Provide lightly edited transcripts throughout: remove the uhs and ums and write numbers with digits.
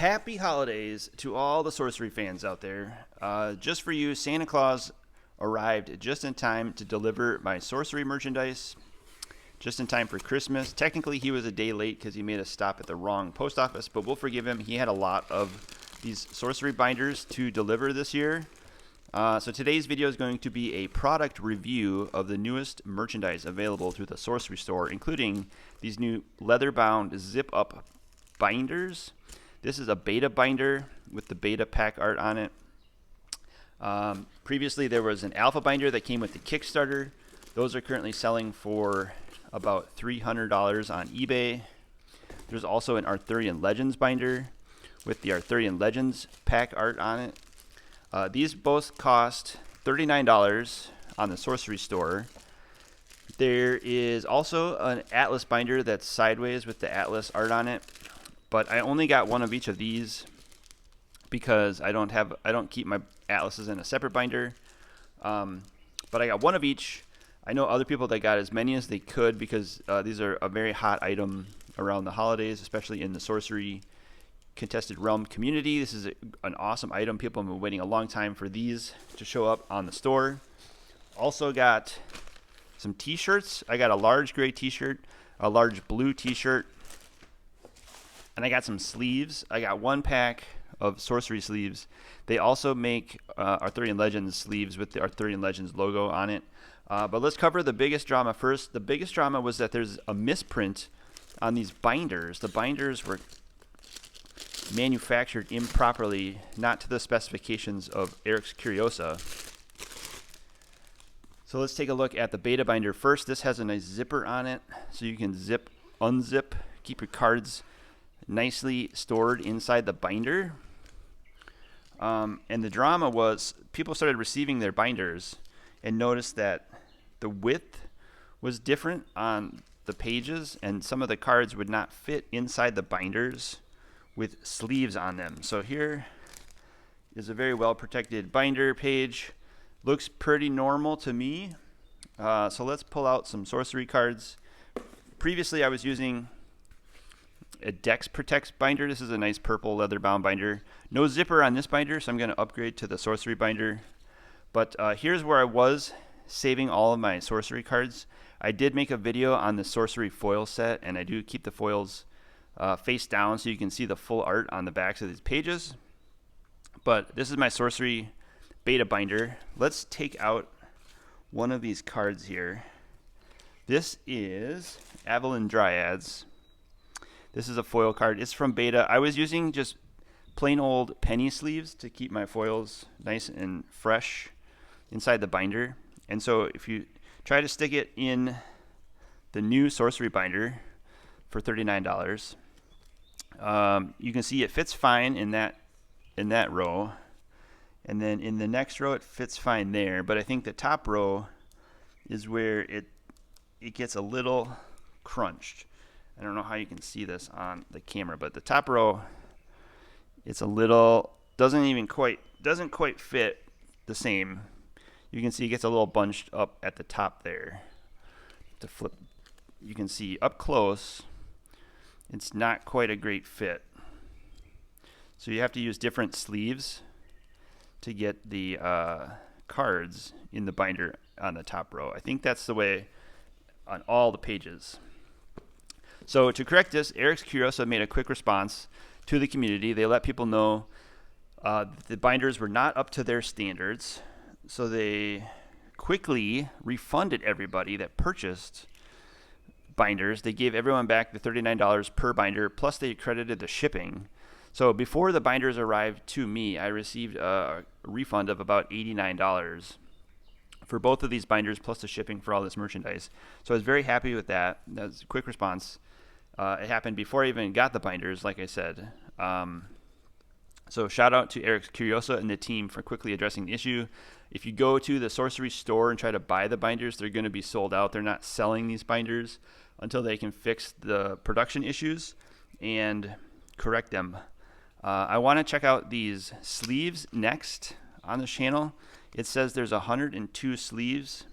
Happy holidays to all the sorcery fans out there. Just for you, Santa Claus arrived just in time to deliver my sorcery merchandise, just in time for Christmas. Technically, he was a day late because he made a stop at the wrong post office, but we'll forgive him. He had a lot of these sorcery binders to deliver this year. So today's video is going to be a product review of the newest merchandise available through the Sorcery store, including these new leather-bound zip-up binders. This is a beta binder with the beta pack art on it. Previously, there was an alpha binder that came with the Kickstarter. Those are currently selling for about $300 on eBay. There's also an Arthurian Legends binder with the Arthurian Legends pack art on it. These both cost $39 on the Sorcery store. There is also an Atlas binder that's sideways with the Atlas art on it. But I only got one of each of these because I don't keep my atlases in a separate binder. But I got one of each. I know other people that got as many as they could because these are a very hot item around the holidays, especially in the sorcery contested realm community. This is an awesome item. People have been waiting a long time for these to show up on the store. Also got some t-shirts. I got a large gray t-shirt, a large blue t-shirt, and I got some sleeves. I got one pack of sorcery sleeves. They also make Arthurian Legends sleeves with the Arthurian Legends logo on it. But let's cover the biggest drama first. The biggest drama was that there's a misprint on these binders. The binders were manufactured improperly, not to the specifications of Eric's Curiosa. So let's take a look at the beta binder first. This has a nice zipper on it, so you can zip, unzip, keep your cards nicely stored inside the binder. And the drama was people started receiving their binders and noticed that the width was different on the pages, and some of the cards would not fit inside the binders with sleeves on them. So here is a very well protected binder page. Looks pretty normal to me. So let's pull out some sorcery cards. Previously I was using a Dex Protect binder. This is a nice purple leather bound binder. No zipper on this binder, so I'm going to upgrade to the sorcery binder. But here's where I was saving all of my sorcery cards. I did make a video on the sorcery foil set, and I do keep the foils face down so you can see the full art on the backs of these pages. But this is my sorcery beta binder. Let's take out one of these cards here. This is Avalon Dryads. This is a foil card. It's from beta. I was using just plain old penny sleeves to keep my foils nice and fresh inside the binder. And so if you try to stick it in the new sorcery binder for $39, you can see it fits fine in that row, and then in the next row it fits fine there. But I think the top row is where it gets a little crunched. I don't know how you can see this on the camera, but the top row, it's a little doesn't quite fit the same. You can see it gets a little bunched up at the top there. To flip, you can see up close, it's not quite a great fit. So you have to use different sleeves to get the cards in the binder on the top row. I think that's the way on all the pages. So to correct this, Eric's Curiosa made a quick response to the community. They let people know the binders were not up to their standards. So they quickly refunded everybody that purchased binders. They gave everyone back the $39 per binder, plus they credited the shipping. So before the binders arrived to me, I received a refund of about $89 for both of these binders, plus the shipping for all this merchandise. So I was very happy with that. That was a quick response. It happened before I even got the binders, like I said. So shout out to Eric's Curiosa and the team for quickly addressing the issue. If you go to the Sorcery store and try to buy the binders, they're going to be sold out. They're not selling these binders until they can fix the production issues and correct them. I want to check out these sleeves next on the channel. It says there's 102 sleeves.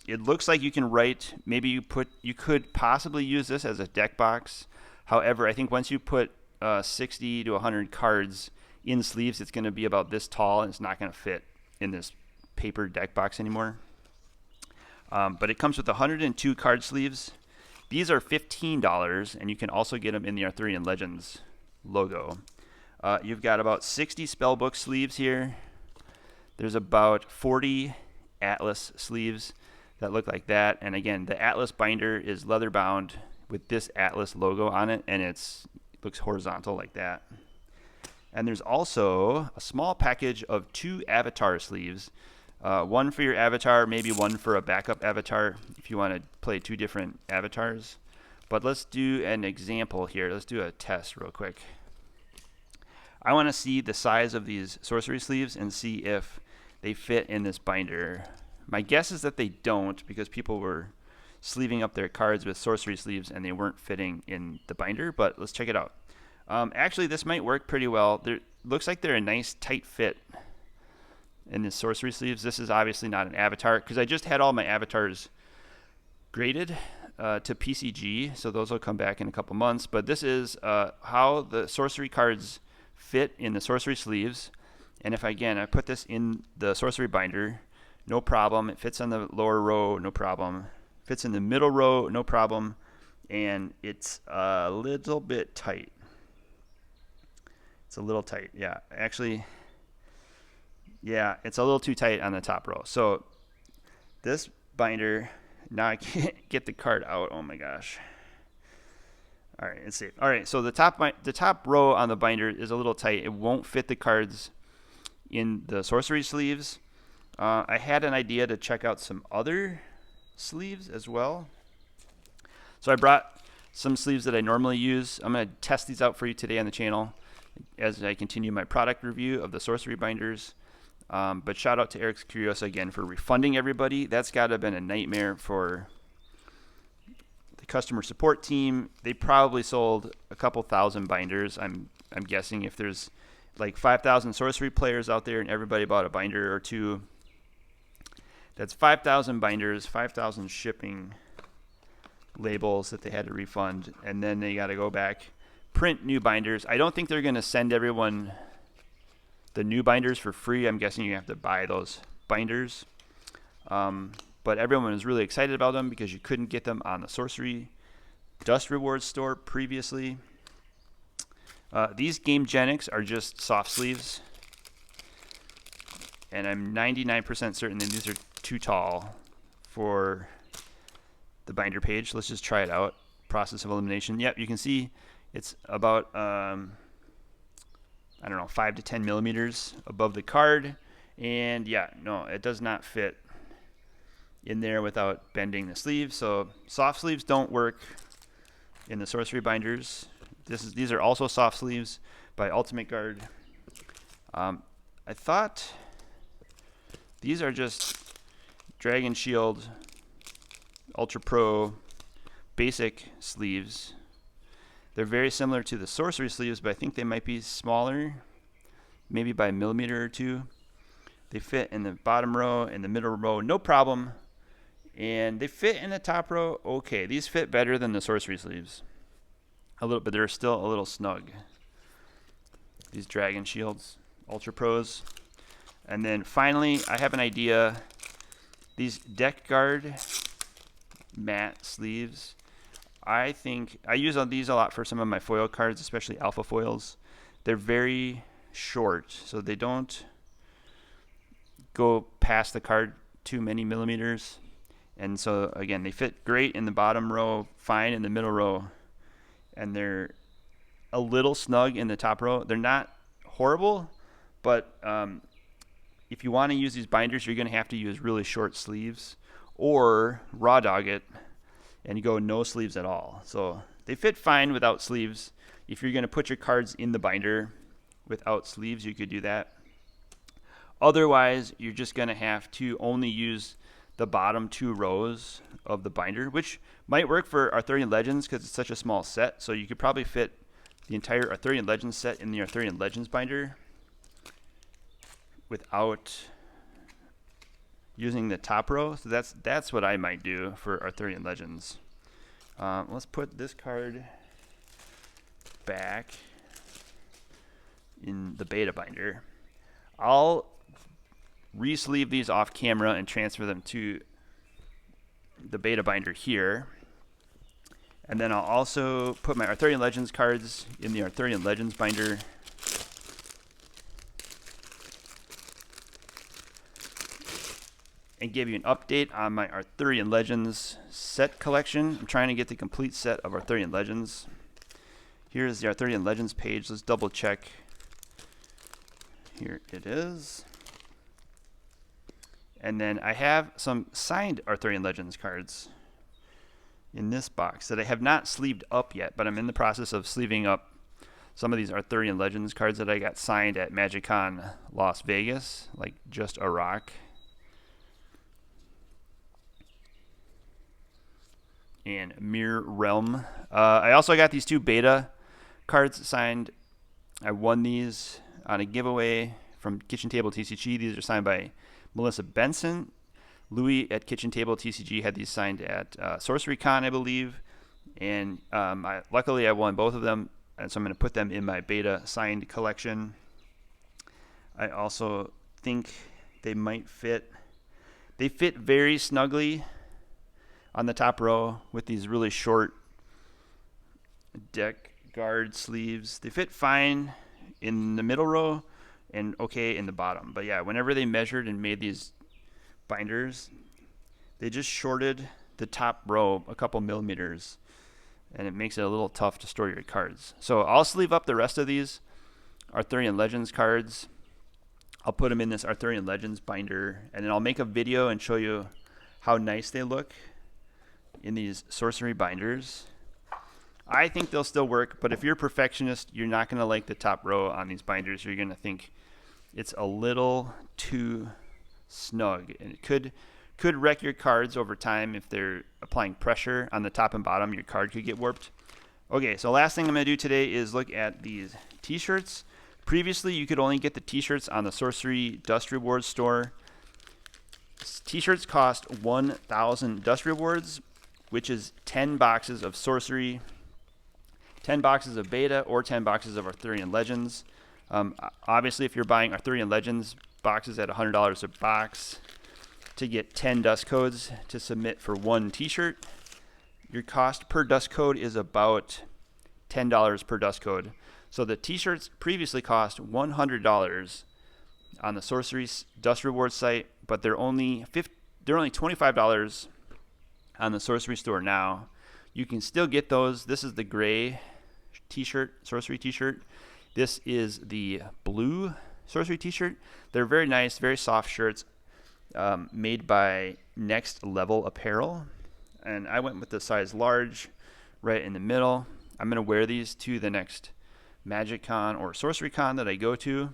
It looks like you can write, maybe you could possibly use this as a deck box. However, I think once you put 60 to 100 cards in sleeves, it's going to be about this tall, and it's not going to fit in this paper deck box anymore. But it comes with 102 card sleeves. These are $15, and you can also get them in the Arthurian Legends logo. You've got about 60 spellbook sleeves here. There's about 40 Atlas sleeves that look like that. And again, the Atlas binder is leather bound with this Atlas logo on it, and it looks horizontal like that. And there's also a small package of 2 avatar sleeves. One for your avatar, maybe one for a backup avatar if you want to play 2 different avatars. But let's do an example here. Let's do a test real quick. I want to see the size of these sorcery sleeves and see if they fit in this binder. My guess is that they don't, because people were sleeving up their cards with sorcery sleeves and they weren't fitting in the binder, but let's check it out. Actually, this might work pretty well. Looks like they're a nice tight fit in the sorcery sleeves. This is obviously not an avatar, because I just had all my avatars graded to PCG, so those will come back in a couple months. But this is how the sorcery cards fit in the sorcery sleeves. And if I put this in the sorcery binder, no problem. It fits on the lower row, no problem. Fits in the middle row, no problem. And it's a little bit tight. It's a little tight, yeah. Actually, yeah, it's a little too tight on the top row. So this binder, now I can't get the card out. Oh my gosh. All right, it's safe. All right, so the top row on the binder is a little tight. It won't fit the cards in the sorcery sleeves. I had an idea to check out some other sleeves as well. So I brought some sleeves that I normally use. I'm going to test these out for you today on the channel as I continue my product review of the sorcery binders. But shout out to Eric's Curiosa again for refunding everybody. That's got to have been a nightmare for the customer support team. They probably sold a couple thousand binders. I'm guessing if there's like 5,000 sorcery players out there and everybody bought a binder or two, that's 5,000 binders, 5,000 shipping labels that they had to refund, and then they got to go back, print new binders. I don't think they're going to send everyone the new binders for free. I'm guessing you have to buy those binders. But everyone was really excited about them because you couldn't get them on the Sorcery Dust Rewards store previously. These Gamegenics are just soft sleeves, and I'm 99% certain that these are too tall for the binder page. Let's just try it out. Process of elimination. Yep, you can see it's about I don't know, 5 to 10 millimeters above the card, and yeah, no, it does not fit in there without bending the sleeve. So soft sleeves don't work in the sorcery binders. These are also soft sleeves by Ultimate Guard. I thought these are just Dragon Shield Ultra Pro basic sleeves. They're very similar to the sorcery sleeves, but I think they might be smaller, maybe by a millimeter or two. They fit in the bottom row and the middle row, no problem. And they fit in the top row, okay. These fit better than the sorcery sleeves. A little, but they're still a little snug. These Dragon Shields, Ultra Pros. And then finally, I have an idea. These Deck Guard matte sleeves. I think I use these a lot for some of my foil cards, especially alpha foils. They're very short, so they don't go past the card too many millimeters. And so again, they fit great in the bottom row, fine in the middle row, and they're a little snug in the top row. They're not horrible, but if you want to use these binders, you're going to have to use really short sleeves or raw dog it and you go no sleeves at all. So they fit fine without sleeves. If you're going to put your cards in the binder without sleeves, you could do that. Otherwise, you're just going to have to only use the bottom 2 rows of the binder, which might work for Arthurian Legends because it's such a small set. So you could probably fit the entire Arthurian Legends set in the Arthurian Legends binder without using the top row. So that's what I might do for Arthurian Legends. Let's put this card back. in the beta binder. I'll re-sleeve these off camera and transfer them to the beta binder here. And then I'll also put my Arthurian Legends cards in the Arthurian Legends binder. And give you an update on my Arthurian Legends set collection. I'm trying to get the complete set of Arthurian Legends. Here's the Arthurian Legends page. Let's double check. Here it is. And then I have some signed Arthurian Legends cards in this box that I have not sleeved up yet, but I'm in the process of sleeving up some of these Arthurian Legends cards that I got signed at MagicCon Las Vegas, like Just a Rock. And Mirror Realm. I also got these 2 beta cards signed. I won these on a giveaway from Kitchen Table TCG. These are signed by Melissa Benson. Louis at Kitchen Table TCG had these signed at Sorcery Con, I believe. And luckily I won both of them, and so I'm going to put them in my beta signed collection. I also think they might fit. They fit very snugly on the top row with these really short deck guard sleeves. They fit fine in the middle row and okay in the bottom. But yeah, whenever they measured and made these binders, they just shorted the top row a couple millimeters, and it makes it a little tough to store your cards. So I'll sleeve up the rest of these Arthurian Legends cards. I'll put them in this Arthurian Legends binder, and then I'll make a video and show you how nice they look in these sorcery binders. I think they'll still work, but if you're a perfectionist, you're not going to like the top row on these binders. You're going to think it's a little too snug, and it could wreck your cards over time if they're applying pressure on the top and bottom. Your card could get warped. Okay, so last thing I'm going to do today is look at these t-shirts. Previously, you could only get the t-shirts on the Sorcery Dust Rewards store. T-shirts cost 1,000 Dust Rewards, which is 10 boxes of Sorcery, 10 boxes of Beta, or 10 boxes of Arthurian Legends. Obviously, if you're buying Arthurian Legends boxes at $100 a box to get 10 dust codes to submit for one t-shirt, your cost per dust code is about $10 per dust code. So the t-shirts previously cost $100 on the Sorcery Dust Rewards site, but they're only $25 on the Sorcery store now. You can still get those. This is the gray t-shirt, Sorcery t-shirt. This is the blue Sorcery t-shirt. They're very nice, very soft shirts, made by Next Level Apparel. And I went with the size large right in the middle. I'm going to wear these to the next MagicCon or Sorcery Con that I go to.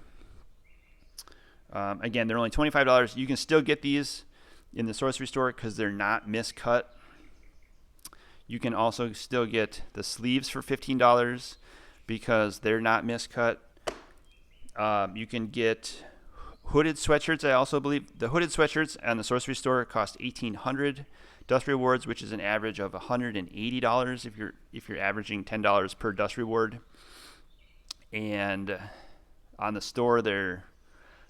Again, they're only $25. You can still get these in the Sorcery store because they're not miscut. You can also still get the sleeves for $15 because they're not miscut. You can get hooded sweatshirts. I also believe the hooded sweatshirts on the Sorcery store cost 1,800 Dust Rewards, which is an average of $180 if you're averaging $10 per Dust Reward. And on the store they're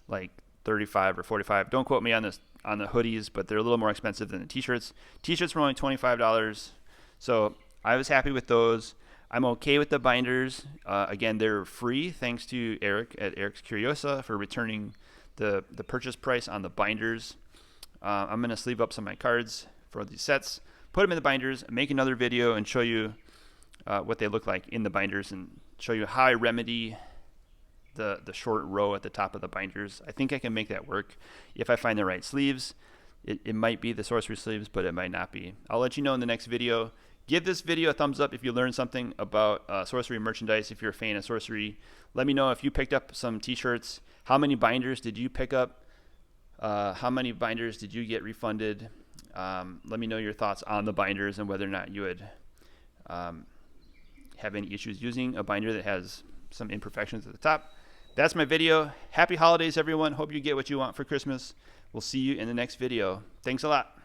like 35 or 45. Don't quote me on this on the hoodies, but they're a little more expensive than the t-shirts. T-shirts were only $25. So I was happy with those. I'm okay with the binders. Again, they're free thanks to Eric at Eric's Curiosa for returning the purchase price on the binders. I'm going to sleeve up some of my cards for these sets, put them in the binders, make another video and show you what they look like in the binders and show you how I remedy the short row at the top of the binders. I think I can make that work if I find the right sleeves. It might be the Sorcery sleeves, but it might not be. I'll let you know in the next video. Give this video a thumbs up if you learned something about Sorcery merchandise. If you're a fan of Sorcery, let me know if you picked up some t-shirts. How many binders did you pick up? How many binders did you get refunded? Let me know your thoughts on the binders and whether or not you would have any issues using a binder that has some imperfections at the top. That's my video. Happy holidays, everyone. Hope you get what you want for Christmas. We'll see you in the next video. Thanks a lot.